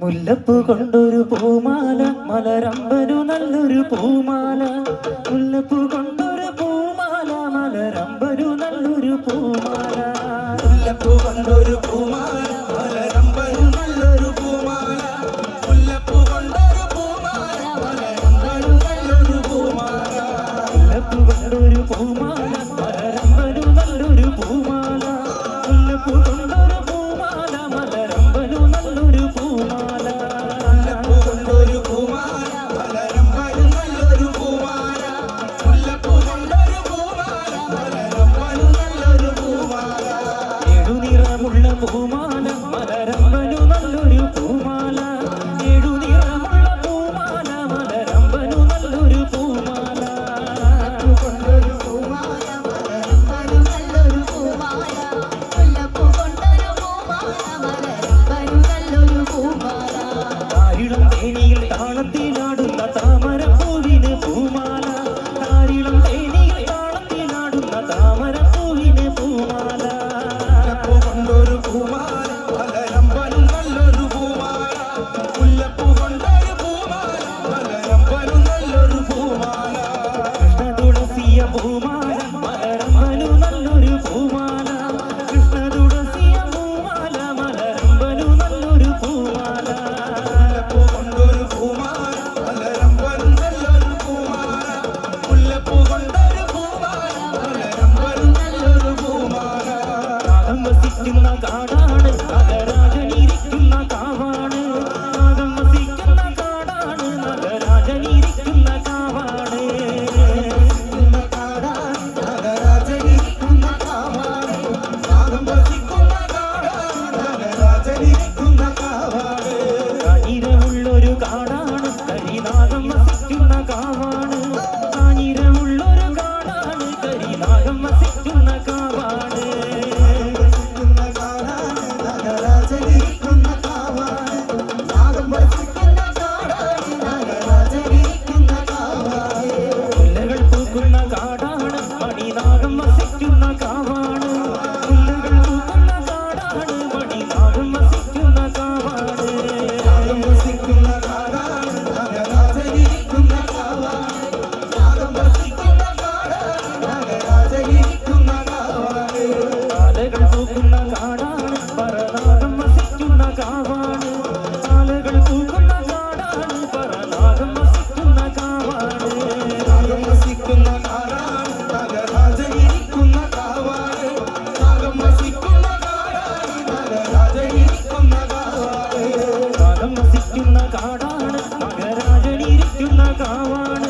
മുല്ലപ്പൂ കൊണ്ടൊരു പൂമാല മലരമ്പനു നല്ലൊരു പൂമാല. മുല്ലപ്പൂ കൊണ്ടൊരു പൂമാല മലരമ്പനു നല്ലൊരു പൂമാല. മുല്ലപ്പൂ കൊണ്ടൊരു പൂമാല മലരമ്പനു നല്ലൊരു പൂമാല. മുല്ലപ്പൂ കൊണ്ടൊരു പൂമാല മലരമ്പനു നല്ലൊരു പൂമാല. മുല്ലപ്പൂ കൊണ്ടൊരു പൂമാല മലരമ്പനു നല്ലൊരു പൂമാല. മുല്ലപ്പൂ കൊണ്ടൊരു പൂമാല മലരമ്പനു നല്ലൊരു പൂമാല. മുല്ലപ്പൂ കൊണ്ടൊരു പൂമാല മലരമ്പനു നല്ലൊരു പൂമാല. മുല്ലപ്പൂ കൊണ്ടൊരു പൂമാല മലരമ്പനു നല്ലൊരു പൂമാല. ഏഴുനിറമുള്ള പൂമാല മലരമ്പനു നല്ലൊരു പൂമാല. ഏഴുനിറമുള്ള പൂമാല മലരമ്പനു നല്ലൊരു പൂമാല. കൊണ്ടൊരു പൂമാല മലരമ്പനു നല്ലൊരു പൂമാല. മുല്ലപ്പൂ കൊണ്ടൊരു പൂമാല മലരമ്പനു നല്ലൊരു പൂമാല. താരിളം തേനിയിൽ താളത്തിലാടുന്ന താമരപ്പൂവിന് പൂമാല. താരിളം തേനിയിൽ താളത്തിലാടുന്ന താമരപ്പൂവിന് പൂമാല. മുല്ലപ്പൂ കൊണ്ടൊരു പൂമാല മലരമ്പനു നല്ലൊരു പൂമാല. മുല്ലപ്പൂ കൊണ്ടൊരു പൂമാല മലരമ്പനു നല്ലൊരു പൂമാല. കൃഷ്ണ തുളസിയ പൂമാല മലരമ്പനു നല്ലൊരു പൂമാല. കൃഷ്ണ തുളസിയ പൂമാല മലരമ്പനു നല്ലൊരു പൂമാല. മുല്ലപ്പൂ കൊണ്ടൊരു പൂമാല മലരമ്പനു നല്ലൊരു പൂമാല. മുല്ലപ്പൂ കൊണ്ടൊരു പൂമാല മലരമ്പനു നല്ലൊരു പൂമാല. നാഗം വസിക്കുന്ന കാടാണ് നഗരാജനിരിക്കുന്ന കാവാണ്. നാഗം വസിക്കുന്ന കാടാണ് നഗരാജനിരിക്കുന്ന കാവാണ്. നഗരാജനിരിക്കുന്ന കാവാണ്. നാഗം വസിക്കുന്ന കാടാണ് നഗരാജനിരിക്കുന്ന കാവാണ്. കാഞ്ഞിരമുള്ളൊരു കാടാണ് കരിനാഗം വസിക്കുന്ന കാവാണ്. കാഞ്ഞിരമുള്ളൊരു കാടാണ് കരിനാഗം വസിക്കുന്ന കാവാണ്. നഗരാജനിരിക്കുന്ന കാവാണ്. നാഗം വസിക്കുന്ന കാടാണ് നഗരാജനിരിക്കുന്ന കാവാണ്. മുല്ലകൾ പൂക്കുന്ന കാടാണ് മണിനാഗം വസിക്കുന്ന കാവാണ്. മുല്ലകൾ പൂക്കുന്ന കാടാണ് മണിനാഗം വസിക്കുന്ന കാവാണ്. നാഗം വസിക്കുന്ന കാടാണ് നഗരാജനിരിക്കുന്ന കാവാണ്. നാഗം വസിക്കുന്ന കാടാണ് നഗരാജനിരിക്കുന്ന കാവാണ്. കാലകൾ പൂക്കുന്ന കാടാണ് പരനാഗം വസിക്കുന്ന കാവാണ്. കാലകൾ പൂക്കുന്ന കാടാണ് പരനാഗം വസിക്കുന്ന കാവാണ്. നാഗം വസിക്കുന്ന കാടാണ് നഗരാജനിരിക്കുന്ന കാവാണ്. നാഗം വസിക്കുന്ന കാടാണ് നഗരാജനിരിക്കുന്ന കാവാണ്. നാഗം വസിക്കുന്ന കാടാണ് നഗരാജനിരിക്കുന്ന കാവാണ്.